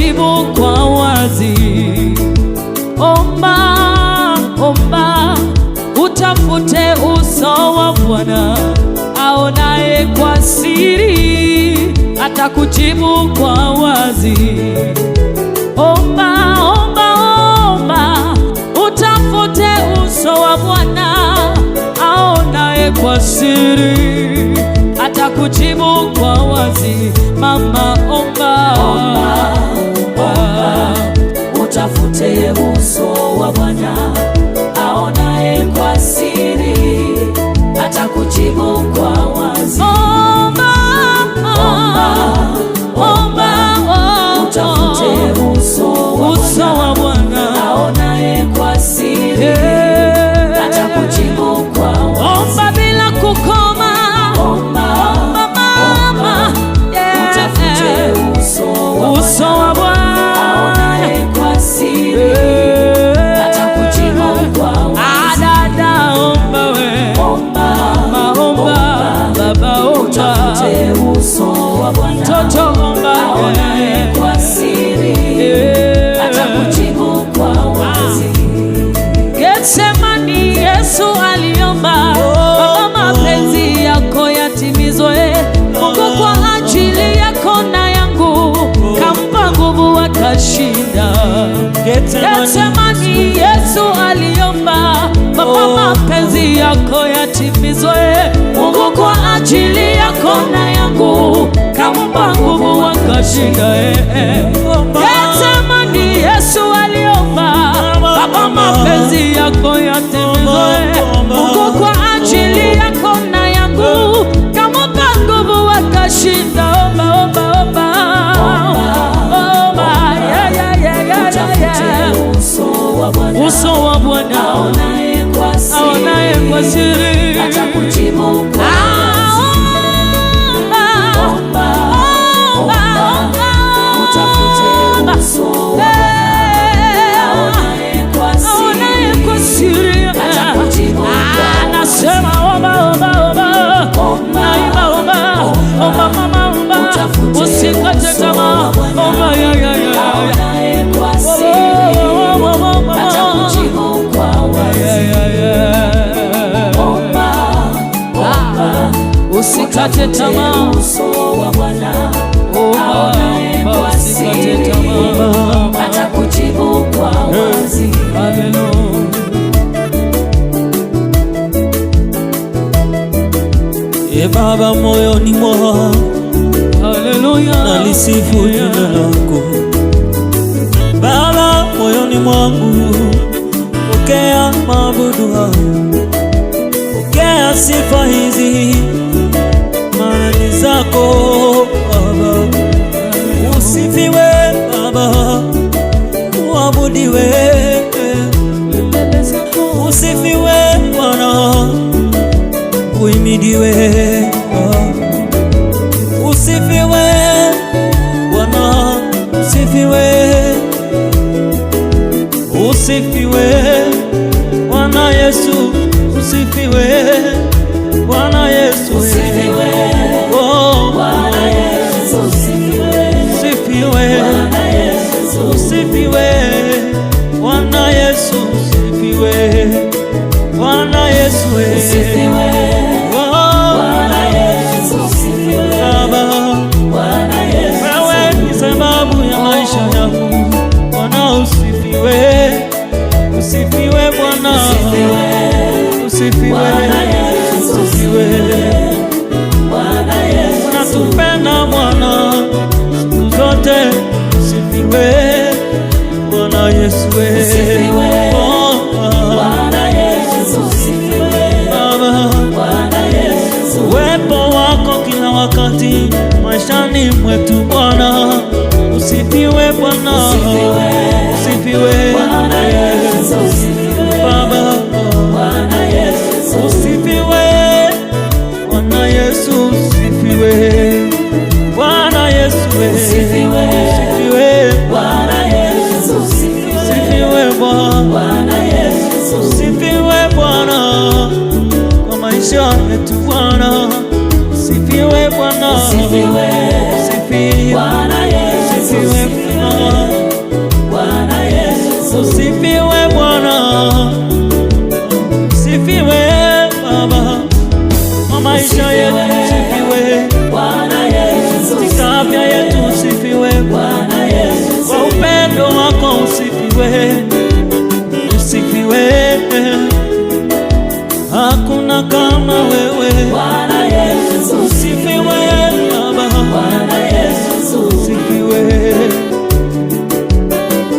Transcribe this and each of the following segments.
atakujibu kwa wazi. Omba, omba, utafute uso wa Bwana aonaye kwa siri, atakujibu kwa wazi. Omba, omba, omba, utafute uso wa Bwana aonaye kwa siri, atakujibu kwa wazi. Mama, omba, omba, omba, utafute uso wa Bwana aonaye kwa siri, atakujibu kwa wazi. Omba, omba, omba, utafute uso wa Bwana aonaye kwa siri, atakujibu kwa wazi. omba bila kukoma. Omba, Mama, utafute uso wa Bwana aonaye kwa siri, atakujibu kwa wazi. dada, omba we. Omba, Baba, omba. utafute uso wa Bwana Toto, omba. aonaye kwa siri, atakujibu kwa wazi. Getsemani, Yesu aliomba, Baba, mapenzi yako yatimizwe. Mungu kwa ajili yako na yangu kampa nguvu akashinda. Getsemani, Yesu aliomba, Baba, mapenzi yako yatimizwe. Mungu kwa ajili yako na yangu kampa nguvu akashinda. Getsemani, Yesu aliomba, Baba, mapenzi yako yatimizwe. Mungu kwa ajili yako na yangu kampa nguvu akashinda. Omba, omba, omba, omba, Utafute uso wa Bwana aonaye kwa siri, atakujibu kwa wazi. Omba, utafute uso wa Bwana aonaye kwa siri, atakujibu kwa wazi. Nasema omba, omba, omba, naimba omba, omba mama, omba, usikate tamaa, omba aonaye kwa siri, atakujibu kwa wazi. Omba, usikate tamaa, uso wa Bwana aonaye kwa siri, atakujibu kwa wazi. Baba, moyoni mwangu nalisifu jina lako. Baba, moyoni mwangu pokea mabudu haya, pokea sifa hizi, maana ni zako Baba. Usifiwe Baba, uabudiwe, usifiwe Bwana, uimidiwe, usifiwe Bwana, usifiwe, usifiwe Bwana Yesu, usifiwe Bwana Yesu, Usifiwe Bwana Yesu, usifiwe Bwana Yesu, usifiwe Bwana Yesu, usifiwe Bwana Yesu, usifiwe Bwana Yesu, usifiwe Bwana Yesu. wewe ni sababu ya maisha yangu Bwana, usifiwe, usifiwe Bwana, usifiwe Bwana Yesu, usifiwe. Bwana Yesu, Unatupenda Bwana siku zote, usifiwe Bwana Yesu, usifiwe Bwana Yesu, usifiwe Baba. Bwana Yesu, Uwepo wako kila wakati maishani mwetu Bwana, usifiwe Bwana, usifiwe Bwana Yesu, usifiwe Baba, Bwana Yesu, usifiwe Bwana Yesu, usifiwe Bwana Yesu, usifiwe usifiwe Bwana Yesu, usifiwe Bwana Yesu, usifiwe Bwana kwa maisha yetu Bwana, usifiwe Bwana, usifiwe usifiwe Bwana Yesu, Bwana. Baba, kwa maisha yetu usifiwe, Bwana Yesu, katika afya yetu usifiwe, Bwana Yesu, kwa upendo wako usifiwe, usifiwe. Hakuna kama wewe, Bwana Yesu, usifiwe Baba, Bwana Yesu, usifiwe,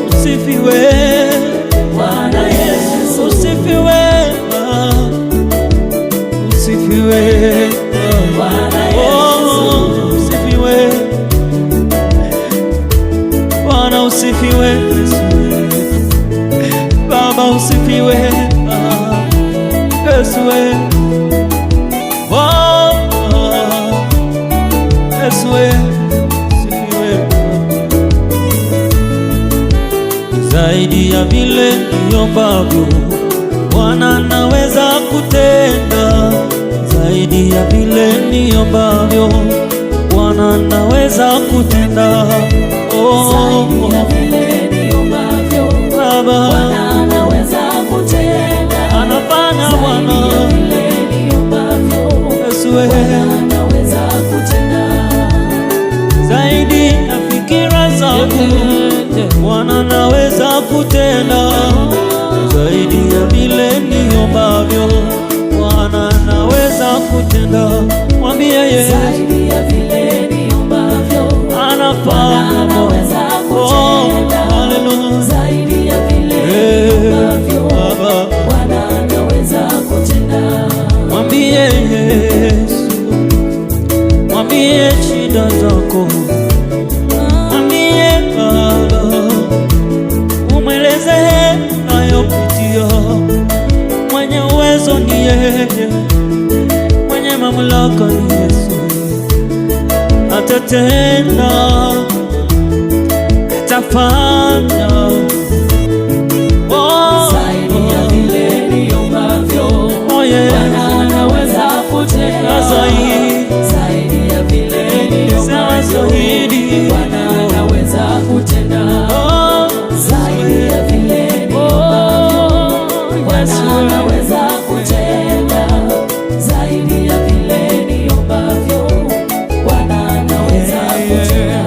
usifiwe Bwana Yesu, usifiwe, usifiwe Bwana oh, usifiwe Bwana, usifiwe Baba, usifiwe Yesu, oh, Yesu, usifiwe zaidi ya vile niombavyo, Bwana naweza kutenda zaidi ya vile niombavyo, Bwana naweza kutenda oh, zaidi ya vile niombavyo, Baba Bwana anaweza kutenda, anafanya Bwana zaidi ya vile niombavyo, Yesu, Bwana anaweza kutenda, zaidi ya fikira zangu, Bwana naweza kutenda zaidi ya vile niombavyo, Bwana naweza kutenda. Mwambie Yesu, zaidi ya vile niombavyo, anafanya anaweza kutenda, haleluya, zaidi ya vile niombavyo, Baba, Bwana anaweza kutenda. mwambie Yesu, mwambie shida zako, mwambie Baba, umweleze unayopitia. Mwenye uwezo ni yeye, mwenye mamlaka ni Yesu. Atatenda, atafanya oh, Zaidi ya vile niombavyo, oh, yeah. Bwana anaweza kutenda, zaidi ya vile niombavyo, Bwana anaweza kutenda, Oh, zaidi ya vile niombavyo, Bwana anaweza kutenda, zaidi ya vile niombavyo, Bwana anaweza kutenda.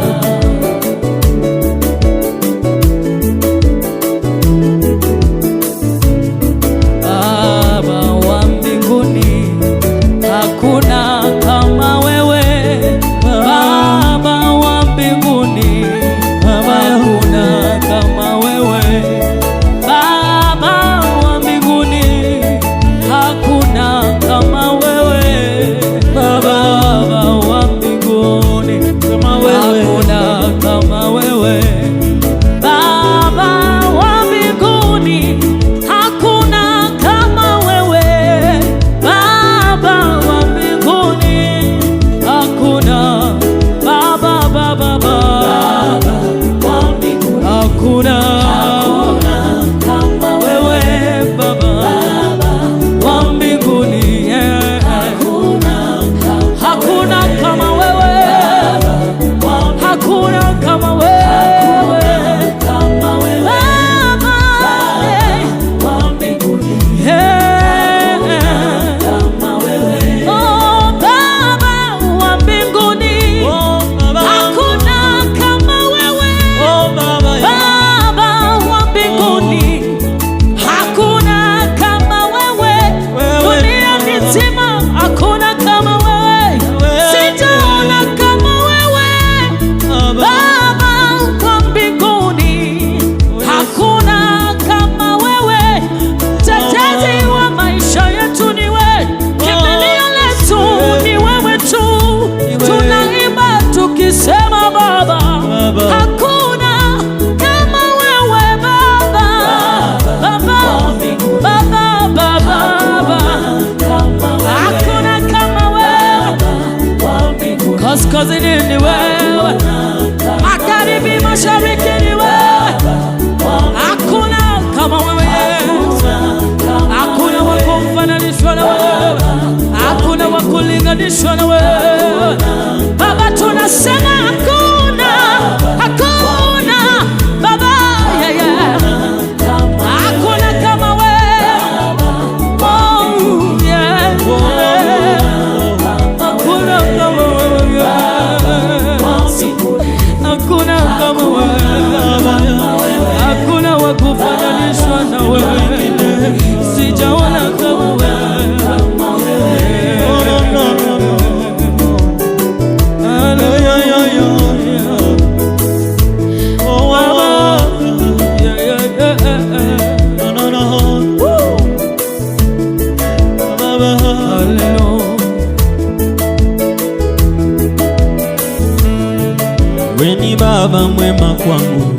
Baba mwema kwangu,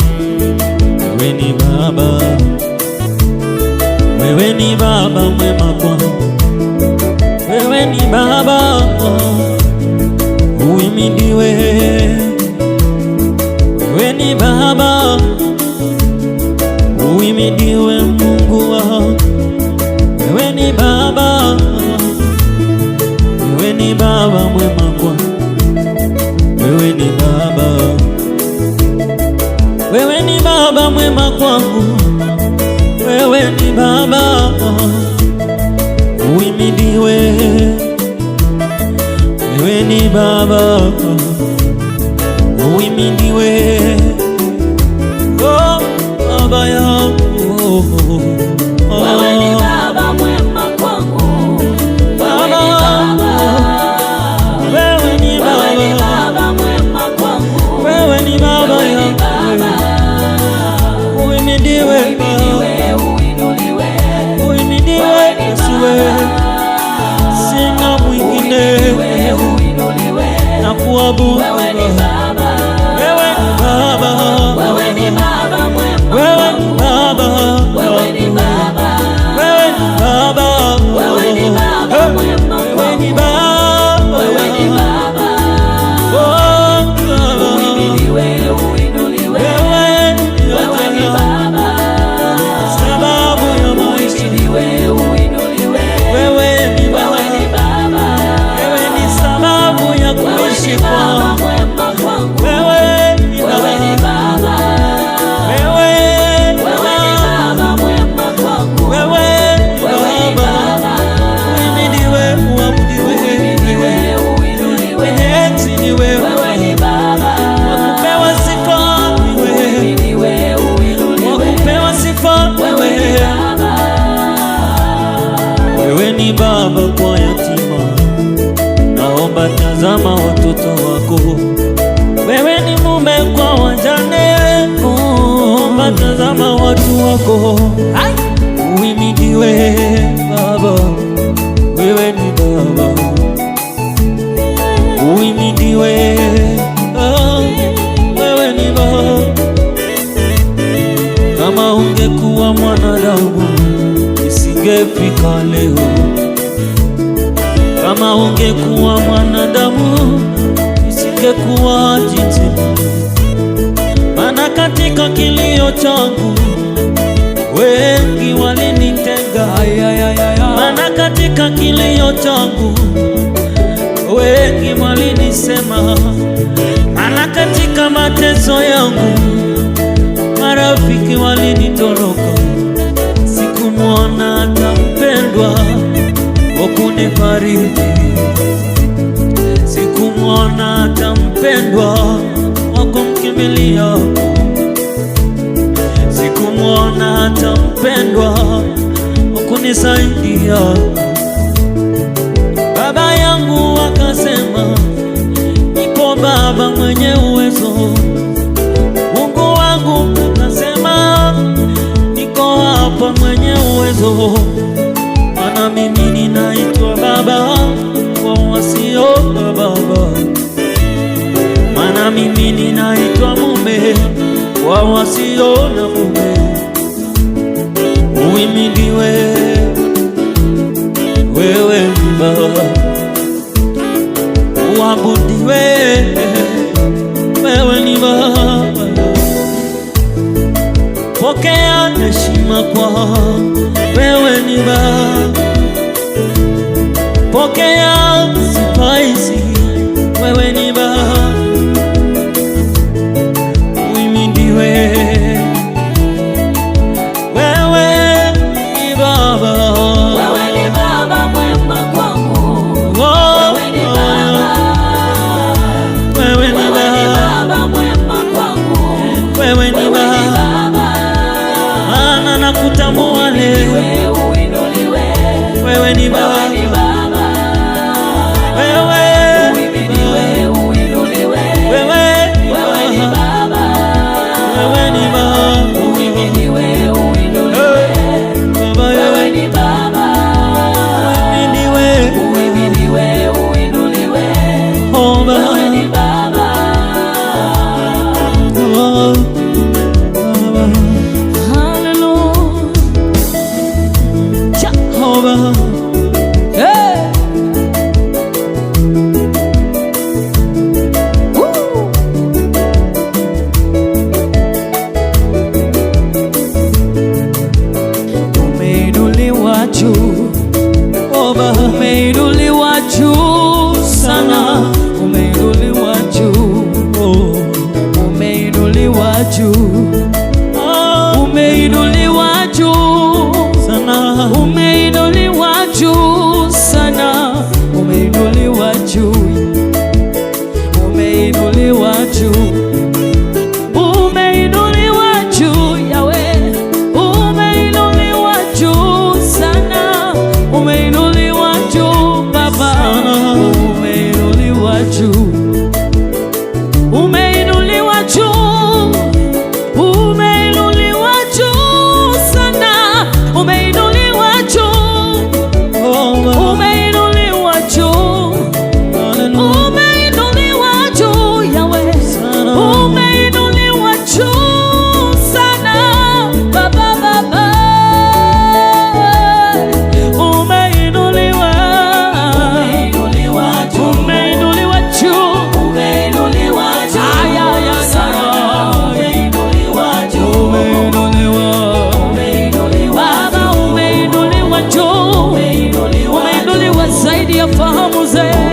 wewe ni Baba, wewe ni Baba mwema kwangu, wewe ni Baba, uhimidiwe. Wewe ni Baba, uhimidiwe Mungu wangu, wewe ni Baba, wewe ni Baba mwema kwangu, wewe ni Baba, wewe ni Baba mwema kwangu, wewe ni Baba, uhimidiwe. Wewe ni Baba, uhimidiwe. Oh, Baba yangu, Wewe ni Baba mwema kwangu, wewe ni Baba, wewe ni wewe ni Baba, Baba mwema kwangu, wewe ni Baba wewe ni yangu, Baba, uhimidiwe, uhimidiwe, uinuliwe, uhimidiwe wewe ni Yesu, Baba, sina mwingine uhimidiwe, uinuliwe, na kuabudu. wewe ni Baba, Wewe ni Baba, wewe ni Baba mwema, wewe ni Baba, wewe ni Baba, wewe ni Baba, wewe ni Baba mwema, wewe ni Baba, wewe ni Baba, oh Baba, uhimidiwe, uinuliwe, wewe ni wewe ni Baba, Baba, sababu ya maisha. uhimidiwe, uinuliwe, Wewe ni wewe ni Baba, Baba, wewe ni sababu ya wewe kuishi ni Baba kwangu. mwema kwangu, Wewe ni wewe ni Baba, Baba, wewe ni wewe ni Baba, Baba mwema kwangu, wewe wewe ni ni Baba, Baba, uhimidiwe, uabudiwe, uhimidiwe, uinuliwe, enzi ni wewe, wewe ni Baba, wakupewa sifa ni wewe, uhimidiwe, uinuliwe, wakupewa sifa ni wewe ni wewe. Baba, Wewe ni Baba kwa yatima, naomba tazama watoto wako. Wewe ni mume kwa wajane, naomba tazama watu wako. Uhimidiwe Baba, wewe ni Baba, uhimidiwe. Ah, wewe ni Baba. Kama ungekuwa mwanadamu isingefika leo, kama ungekuwa mwanadamu isingekuwa jinsi. Maana katika kilio changu wengi walinitenga, maana katika kilio changu wengi walinisema, maana katika mateso yangu marafiki walinitoroka. Sikumwona hata mpendwa wa kunifariji, sikumwona hata mpendwa wa kumkimbilia, sikumwona hata mpendwa wa kunisaidia. Baba yangu akasema, nipo Baba mwenye uwezo. Mungu wangu akasema, niko hapa mwenye uwezo. Maana mimi ninaitwa baba wa wasio na baba, maana mimi ninaitwa mume wa wasio na mume. Uhimidiwe, wewe ni Baba, uabudiwe, wewe ni Baba. Pokea heshima kwa wewe ni Baba, pokea sifa hizi, wewe ni Baba, uhimidiwe, wewe ni Baba, wewe ni Baba mwema kwangu, oh, wewe ni Baba, wewe ni wewe ni Baba, Baba mwema kwangu, wewe ni wewe ni Baba, Baba, maana nakutambua leo, uinuliwe, wewe ni wewe Baba, ni Baba, wewe uhimidiwe, uinuliwe, wewe wewe ni Baba, wewe ni Baba, uhimidiwe, uinuliwe, Baba, wewe ni Baba, uhimidiwe, uhimidiwe, uinuliwe, oh Baba, wewe ni Baba, yafahamu zaidi.